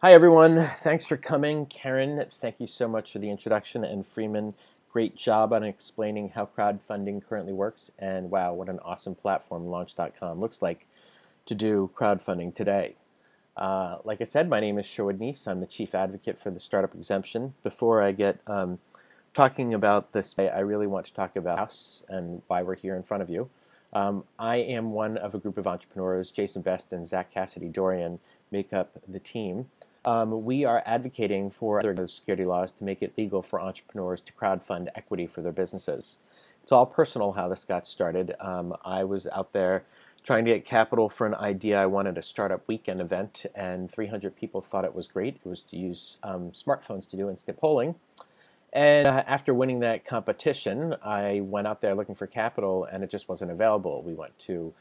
Hi everyone, thanks for coming. Karen, thank you so much for the introduction, and Freeman, great job on explaining how crowdfunding currently works, and wow, what an awesome platform Launch.com looks like to do crowdfunding today. Like I said, my name is Sherwood Neiss. I'm the Chief Advocate for the Startup Exemption. Before I get talking about this, I really want to talk about us and why we're here in front of you. I am one of a group of entrepreneurs. Jason Best and Zach Cassady-Dorion make up the team. We are advocating for other security laws to make it legal for entrepreneurs to crowdfund equity for their businesses. It's all personal how this got started. I was out there trying to get capital for an idea. I wanted a startup weekend event, and 300 people thought it was great. It was to use smartphones to do instant polling. And after winning that competition, I went out there looking for capital, and it just wasn't available. We went to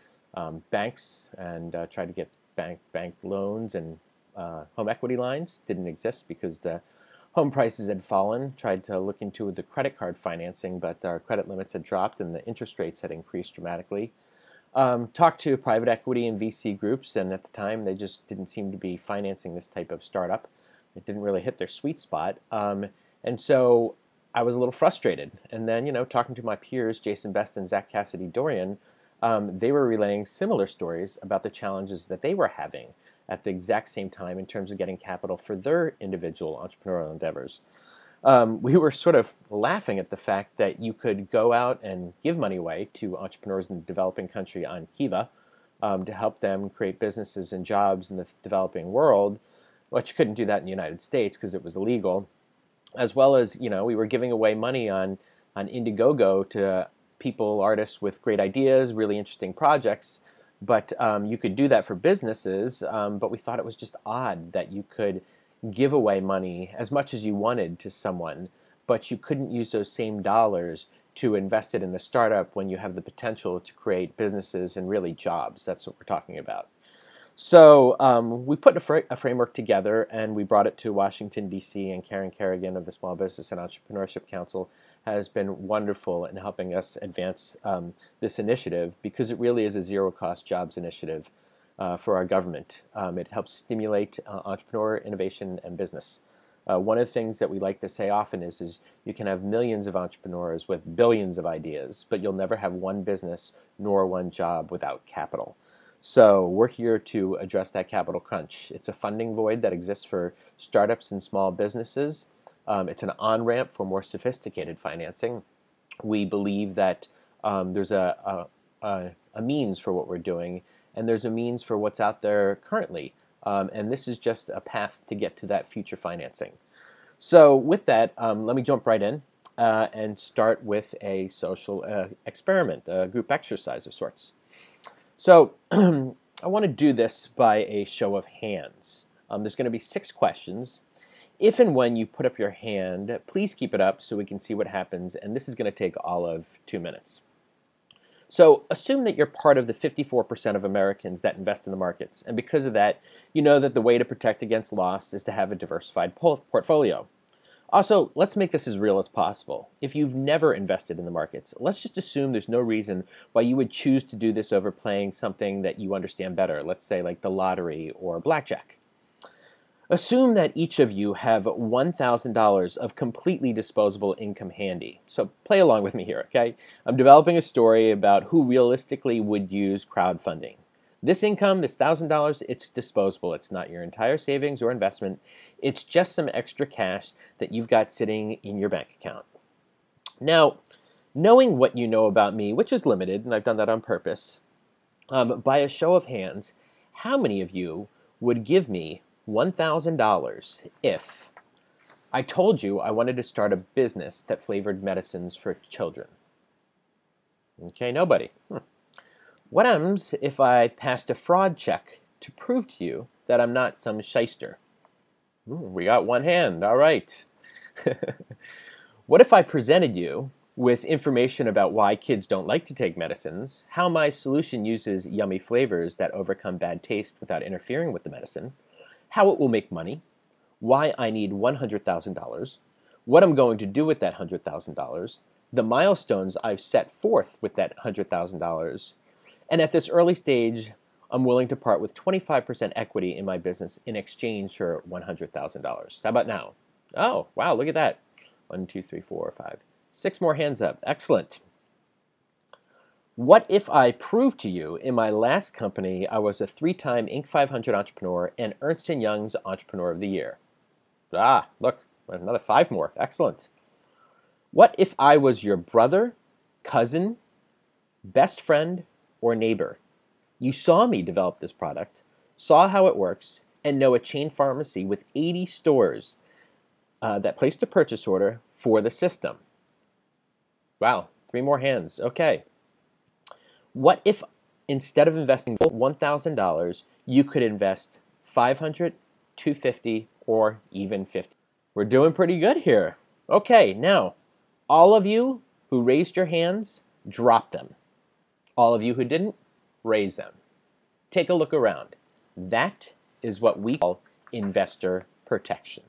banks and tried to get bank loans, and home equity lines didn't exist because the home prices had fallen. Tried to look into the credit card financing, but our credit limits had dropped and the interest rates had increased dramatically. Talked to private equity and VC groups, and at the time they just didn't seem to be financing this type of startup. It didn't really hit their sweet spot. And so I was a little frustrated. And then, talking to my peers, Jason Best and Zach Cassady-Dorion, they were relaying similar stories about the challenges that they were having at the exact same time in terms of getting capital for their individual entrepreneurial endeavors. We were sort of laughing at the fact that you could go out and give money away to entrepreneurs in the developing country on Kiva to help them create businesses and jobs in the developing world, but you couldn't do that in the United States because it was illegal. As well as, we were giving away money on Indiegogo to people, artists with great ideas, really interesting projects. But you could do that for businesses, but we thought it was just odd that you could give away money as much as you wanted to someone, but you couldn't use those same dollars to invest it in a startup when you have the potential to create businesses and really jobs. That's what we're talking about. So we put a framework together, and we brought it to Washington, D.C., and Karen Kerrigan of the Small Business and Entrepreneurship Council has been wonderful in helping us advance this initiative, because it really is a zero-cost jobs initiative for our government. It helps stimulate entrepreneur innovation and business. One of the things that we like to say often is you can have millions of entrepreneurs with billions of ideas, but you'll never have one business nor one job without capital. So we're here to address that capital crunch. It's a funding void that exists for startups and small businesses. It's an on-ramp for more sophisticated financing. We believe that there's a means for what we're doing, and there's a means for what's out there currently. And this is just a path to get to that future financing. So with that, let me jump right in and start with a social experiment, a group exercise of sorts. So I want to do this by a show of hands. There's going to be 6 questions. If and when you put up your hand, please keep it up so we can see what happens, and this is going to take all of 2 minutes. So assume that you're part of the 54% of Americans that invest in the markets, and because of that, you know that the way to protect against loss is to have a diversified portfolio. Also, let's make this as real as possible. If you've never invested in the markets, let's just assume there's no reason why you would choose to do this over playing something that you understand better, let's say like the lottery or blackjack. Assume that each of you have $1,000 of completely disposable income handy. So play along with me here, okay? I'm developing a story about who realistically would use crowdfunding. This income, this $1,000, it's disposable. It's not your entire savings or investment. It's just some extra cash that you've got sitting in your bank account. Now, knowing what you know about me, which is limited, and I've done that on purpose, by a show of hands, how many of you would give me $1,000 if I told you I wanted to start a business that flavored medicines for children? Okay, nobody. What happens if I passed a fraud check to prove to you that I'm not some shyster? We got one hand, all right. What if I presented you with information about why kids don't like to take medicines, how my solution uses yummy flavors that overcome bad taste without interfering with the medicine, how it will make money, why I need $100,000, what I'm going to do with that $100,000, the milestones I've set forth with that $100,000, and at this early stage, I'm willing to part with 25% equity in my business in exchange for $100,000. How about now? Oh, wow, look at that. 1, 2, 3, 4, 5, 6 more hands up. Excellent. What if I proved to you in my last company I was a 3-time Inc. 500 entrepreneur and Ernst & Young's Entrepreneur of the Year? Ah, look, another 5 more. Excellent. What if I was your brother, cousin, best friend, or neighbor? You saw me develop this product, saw how it works, and know a chain pharmacy with 80 stores that placed a purchase order for the system. Wow, 3 more hands. Okay. What if instead of investing $1,000, you could invest $500, $250, or even $50? We're doing pretty good here. Okay, now, all of you who raised your hands, drop them. All of you who didn't, raise them. Take a look around. That is what we call investor protection.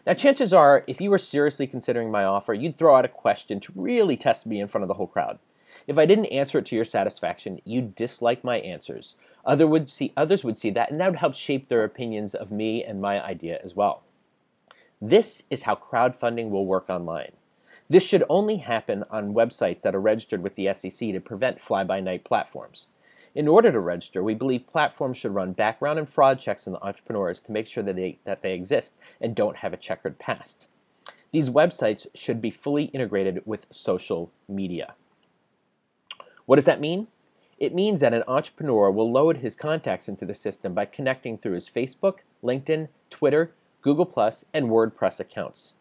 Now, chances are, if you were seriously considering my offer, you'd throw out a question to really test me in front of the whole crowd. If I didn't answer it to your satisfaction, you'd dislike my answers. Others would see that, and that would help shape their opinions of me and my idea as well. This is how crowdfunding will work online. This should only happen on websites that are registered with the SEC to prevent fly-by-night platforms. In order to register, we believe platforms should run background and fraud checks on the entrepreneurs to make sure that they exist and don't have a checkered past. These websites should be fully integrated with social media. What does that mean? It means that an entrepreneur will load his contacts into the system by connecting through his Facebook, LinkedIn, Twitter, Google+, and WordPress accounts.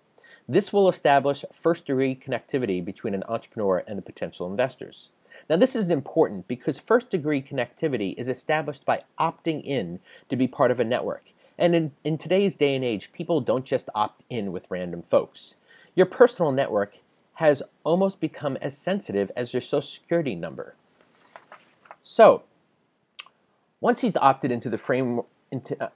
This will establish first-degree connectivity between an entrepreneur and the potential investors. Now, this is important because first-degree connectivity is established by opting in to be part of a network. And in today's day and age, people don't just opt in with random folks. Your personal network has almost become as sensitive as your social security number. So, once he's opted into the framework,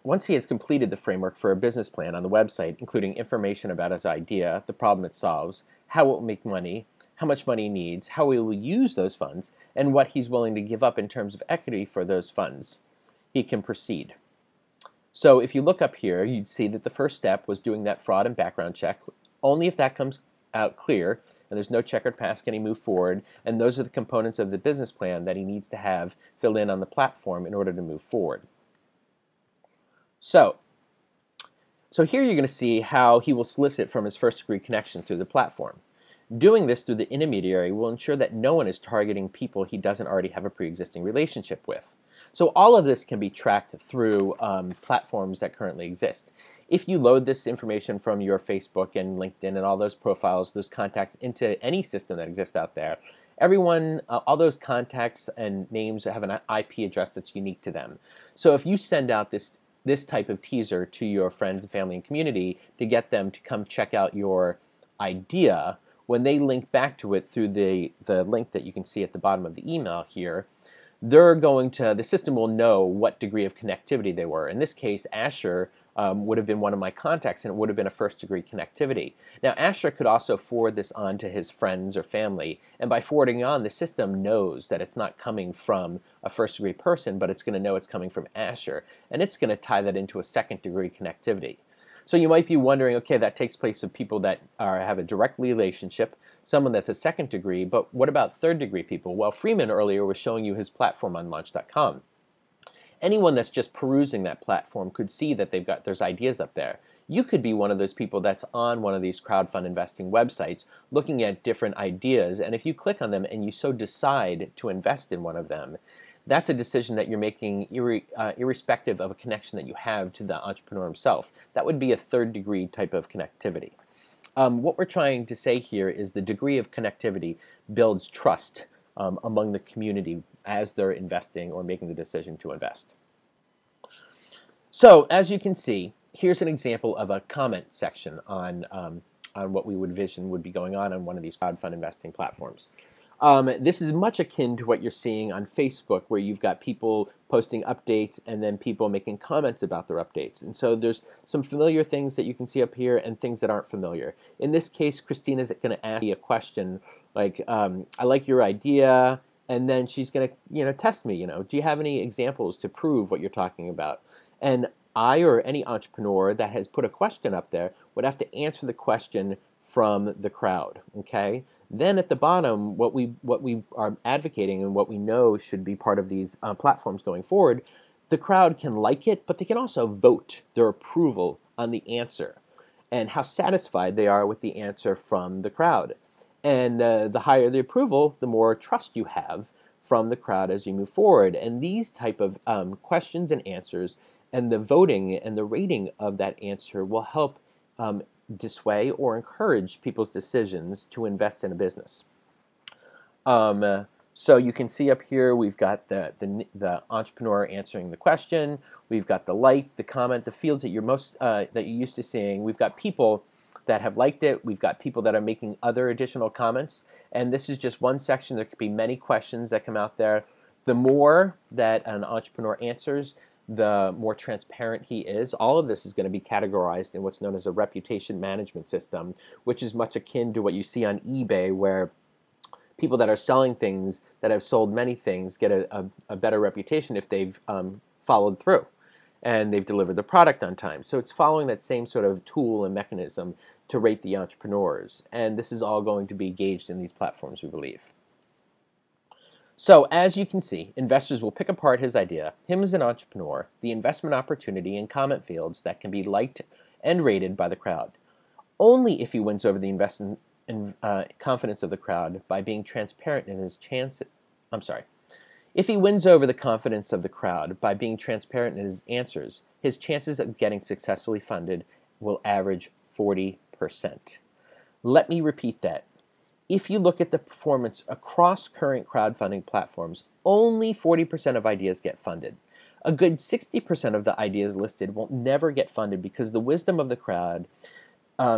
once he has completed the framework for a business plan on the website, including information about his idea, the problem it solves, how it will make money, how much money he needs, how he will use those funds, and what he's willing to give up in terms of equity for those funds, he can proceed. So if you look up here, you'd see that the first step was doing that fraud and background check. Only if that comes out clear and there's no checkered past can he move forward, and those are the components of the business plan that he needs to have filled in on the platform in order to move forward. So here you're going to see how he will solicit from his first-degree connection through the platform. Doing this through the intermediary will ensure that no one is targeting people he doesn't already have a pre-existing relationship with. So all of this can be tracked through platforms that currently exist. If you load this information from your Facebook and LinkedIn and all those profiles, those contacts into any system that exists out there, everyone, all those contacts and names have an IP address that's unique to them. So if you send out this type of teaser to your friends and family and community to get them to come check out your idea, when they link back to it through the link that you can see at the bottom of the email here, the system will know what degree of connectivity they were. In this case, Asher would have been one of my contacts, and it would have been a first-degree connectivity. Now, Asher could also forward this on to his friends or family, and by forwarding on, the system knows that it's not coming from a first-degree person, but it's going to know it's coming from Asher, and it's going to tie that into a second-degree connectivity. So you might be wondering, okay, that takes place with people that have a direct relationship, someone that's a second degree, but what about third degree people? Well, Freeman earlier was showing you his platform on Launch.com. Anyone that's just perusing that platform could see that there's ideas up there. You could be one of those people that's on one of these crowdfund investing websites looking at different ideas, and if you click on them and you so decide to invest in one of them, that's a decision that you're making irrespective of a connection that you have to the entrepreneur himself. That would be a third degree type of connectivity. What we're trying to say here is the degree of connectivity builds trust among the community as they're investing or making the decision to invest. So as you can see, here's an example of a comment section on what we would envision would be going on one of these crowdfund investing platforms. This is much akin to what you're seeing on Facebook, where you've got people posting updates and then people making comments about their updates. And so there's some familiar things that you can see up here and things that aren't familiar. In this case, Christina's going to ask me a question like, I like your idea. And then she's going to, test me, do you have any examples to prove what you're talking about? And I or any entrepreneur that has put a question up there would have to answer the question from the crowd, okay? Then at the bottom, what we are advocating and what we know should be part of these platforms going forward, the crowd can like it, but they can also vote their approval on the answer and how satisfied they are with the answer from the crowd. And the higher the approval, the more trust you have from the crowd as you move forward. And these type of questions and answers and the voting and the rating of that answer will help dissuade or encourage people's decisions to invest in a business. So you can see up here we've got the entrepreneur answering the question. We've got the like, the comment, the fields that you're used to seeing. We've got people that have liked it. We've got people that are making other additional comments. And this is just one section. There could be many questions that come out there. The more that an entrepreneur answers, the more transparent he is. All of this is going to be categorized in what's known as a reputation management system, which is much akin to what you see on eBay, where people that are selling things that have sold many things get a better reputation if they've followed through and they've delivered the product on time. So it's following that same sort of tool and mechanism to rate the entrepreneurs. And this is all going to be gauged in these platforms, we believe. So as you can see, investors will pick apart his idea, him as an entrepreneur, the investment opportunity and comment fields that can be liked and rated by the crowd. Only if he wins over the investment confidence of the crowd by being transparent in his If he wins over the confidence of the crowd by being transparent in his answers, his chances of getting successfully funded will average 40%. Let me repeat that. If you look at the performance across current crowdfunding platforms, only 40% of ideas get funded. A good 60% of the ideas listed will never get funded because the wisdom of the crowd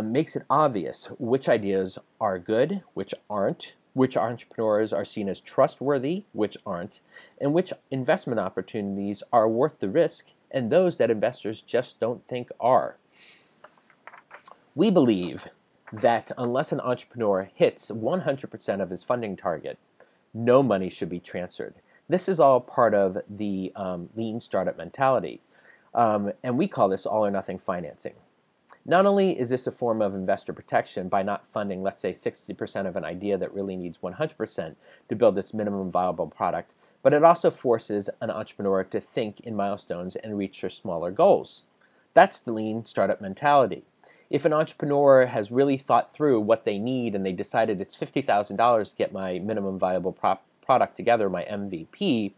makes it obvious which ideas are good, which aren't, which entrepreneurs are seen as trustworthy, which aren't, and which investment opportunities are worth the risk, and those that investors just don't think are. We believe that unless an entrepreneur hits 100% of his funding target, no money should be transferred. This is all part of the lean startup mentality, and we call this all or nothing financing. Not only is this a form of investor protection by not funding, let's say, 60% of an idea that really needs 100% to build its minimum viable product, but it also forces an entrepreneur to think in milestones and reach their smaller goals. That's the lean startup mentality. If an entrepreneur has really thought through what they need and they decided it's $50,000 to get my minimum viable product together, my MVP,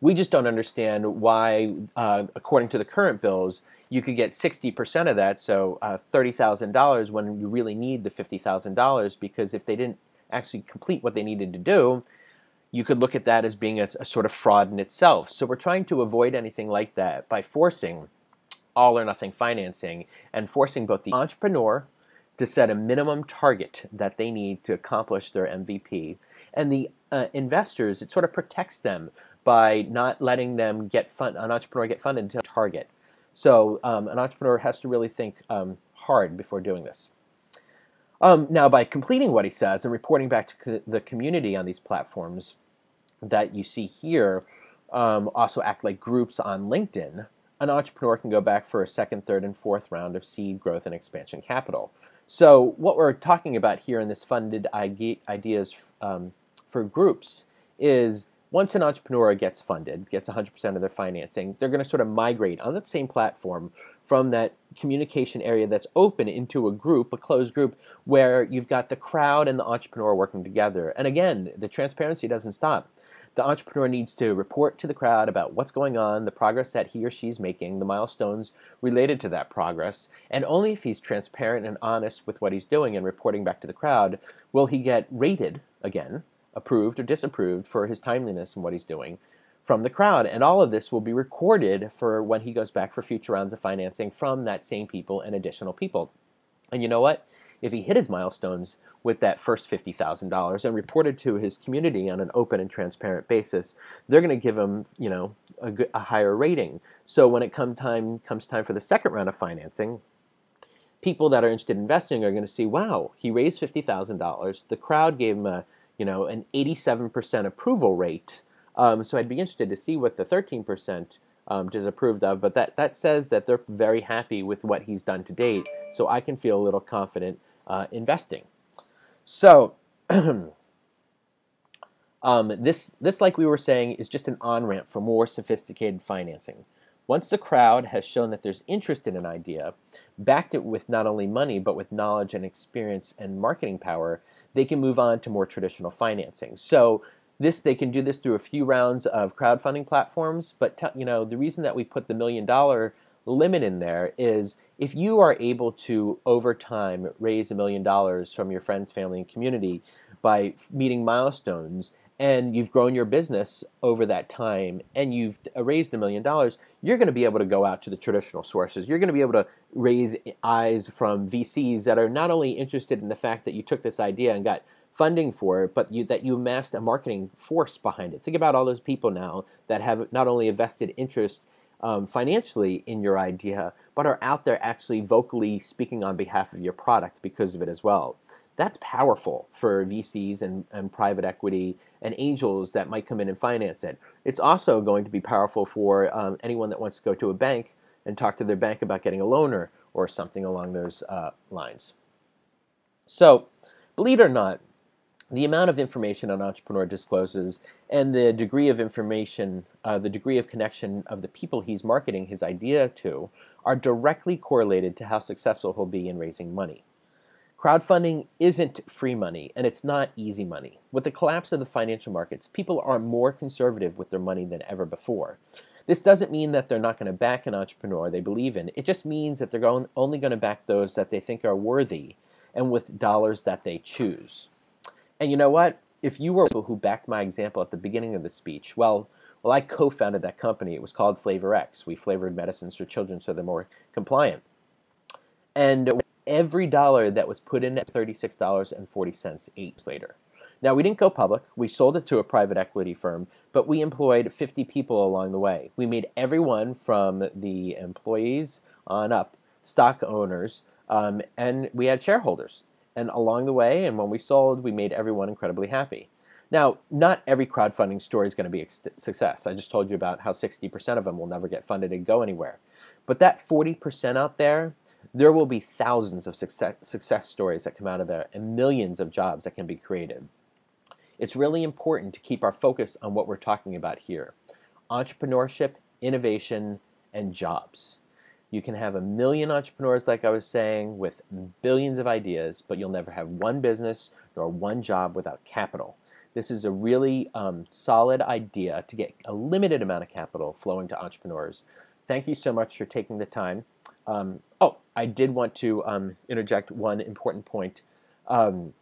we just don't understand why, according to the current bills, you could get 60% of that, so $30,000 when you really need the $50,000, because if they didn't actually complete what they needed to do, you could look at that as being a sort of fraud in itself. So we're trying to avoid anything like that by forcing all or nothing financing and forcing both the entrepreneur to set a minimum target that they need to accomplish their MVP, and the investors, it sort of protects them by not letting them an entrepreneur get funded until target. So an entrepreneur has to really think hard before doing this. Now, by completing what he says and reporting back to the community on these platforms that you see here, also act like groups on LinkedIn, an entrepreneur can go back for a second, third, and fourth round of seed, growth, and expansion capital. So what we're talking about here in this funded ideas for groups is once an entrepreneur gets funded, gets 100% of their financing, they're going to sort of migrate on that same platform from that communication area that's open into a group, a closed group, where you've got the crowd and the entrepreneur working together. And again, the transparency doesn't stop. The entrepreneur needs to report to the crowd about what's going on, the progress that he or she's making, the milestones related to that progress, and only if he's transparent and honest with what he's doing and reporting back to the crowd will he get rated, again, approved or disapproved for his timeliness and what he's doing from the crowd. And all of this will be recorded for when he goes back for future rounds of financing from that same people and additional people. And you know what? If he hit his milestones with that first $50,000 and reported to his community on an open and transparent basis, they're going to give him, a higher rating. So when it comes time for the second round of financing, people that are interested in investing are going to see, wow, he raised $50,000. The crowd gave him a an 87% approval rate. So I'd be interested to see what the 13% disapproved of, but that says that they're very happy with what he's done to date, so I can feel a little confident investing. So this, like we were saying, is just an on-ramp for more sophisticated financing. Once the crowd has shown that there's interest in an idea, backed it with not only money, but with knowledge and experience and marketing power, they can move on to more traditional financing. So they can do this through a few rounds of crowdfunding platforms, but the reason that we put the $1 million limit in there is if you are able to, over time, raise $1 million from your friends, family, and community by meeting milestones, and you've grown your business over that time, and you've raised $1 million, you're going to be able to go out to the traditional sources. You're going to be able to raise eyes from VCs that are not only interested in the fact that you took this idea and got funding for it, but that you amassed a marketing force behind it. Think about all those people now that have not only a vested interest financially in your idea, but are out there actually vocally speaking on behalf of your product because of it as well. That's powerful for VCs and private equity and angels that might come in and finance it. It's also going to be powerful for anyone that wants to go to a bank and talk to their bank about getting a loan or something along those lines. So, believe it or not, the amount of information an entrepreneur discloses and the degree of information, the degree of connection of the people he's marketing his idea to are directly correlated to how successful he'll be in raising money. Crowdfunding isn't free money, and it's not easy money. With the collapse of the financial markets, people are more conservative with their money than ever before. This doesn't mean that they're not going to back an entrepreneur they believe in. It just means that they're only going to back those that they think are worthy and with dollars that they choose. And you know what? If you were people who backed my example at the beginning of the speech, well, I co-founded that company. It was called Flavor X. We flavored medicines for children so they're more compliant. And every dollar that was put in at $36.40 8 years later. Now, we didn't go public. We sold it to a private equity firm, but we employed 50 people along the way. We made everyone from the employees on up stock owners, and we had shareholders. And along the way, and when we sold, we made everyone incredibly happy. Now, not every crowdfunding story is going to be a success. I just told you about how 60% of them will never get funded and go anywhere. But that 40% out there, there will be thousands of success stories that come out of there and millions of jobs that can be created. It's really important to keep our focus on what we're talking about here: entrepreneurship, innovation, and jobs. You can have 1 million entrepreneurs, like I was saying, with billions of ideas, but you'll never have one business nor one job without capital. This is a really solid idea to get a limited amount of capital flowing to entrepreneurs. Thank you so much for taking the time. I did want to interject one important point. One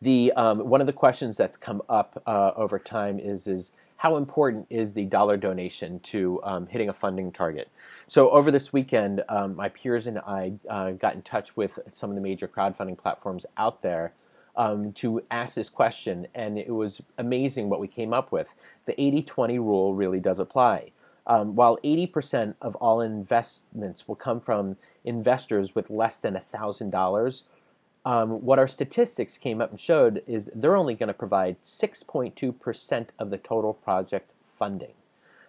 of the questions that's come up over time is how important is the dollar donation to hitting a funding target? So over this weekend, my peers and I got in touch with some of the major crowdfunding platforms out there to ask this question, and it was amazing what we came up with. The 80-20 rule really does apply. While 80% of all investments will come from investors with less than $1,000, what our statistics came up and showed is they're only going to provide 6.2% of the total project funding.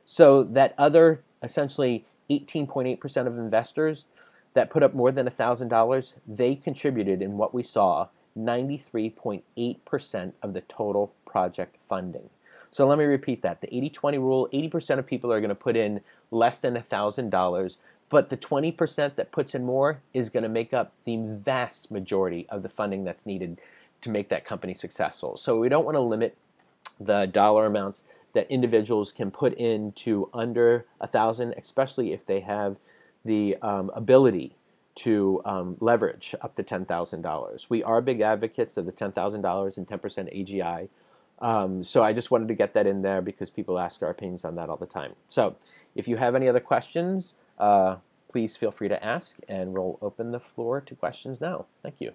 So that other, essentially 18.8% of investors that put up more than $1,000, they contributed, in what we saw, 93.8% of the total project funding. So let me repeat that. The 80-20 rule, 80% of people are going to put in less than $1,000, but the 20% that puts in more is going to make up the vast majority of the funding that's needed to make that company successful. So we don't want to limit the dollar amounts that individuals can put into under $1,000, especially if they have the ability to leverage up to $10,000. We are big advocates of the $10,000 and 10% AGI. So I just wanted to get that in there because people ask our opinions on that all the time. So if you have any other questions, please feel free to ask, and we'll open the floor to questions now. Thank you.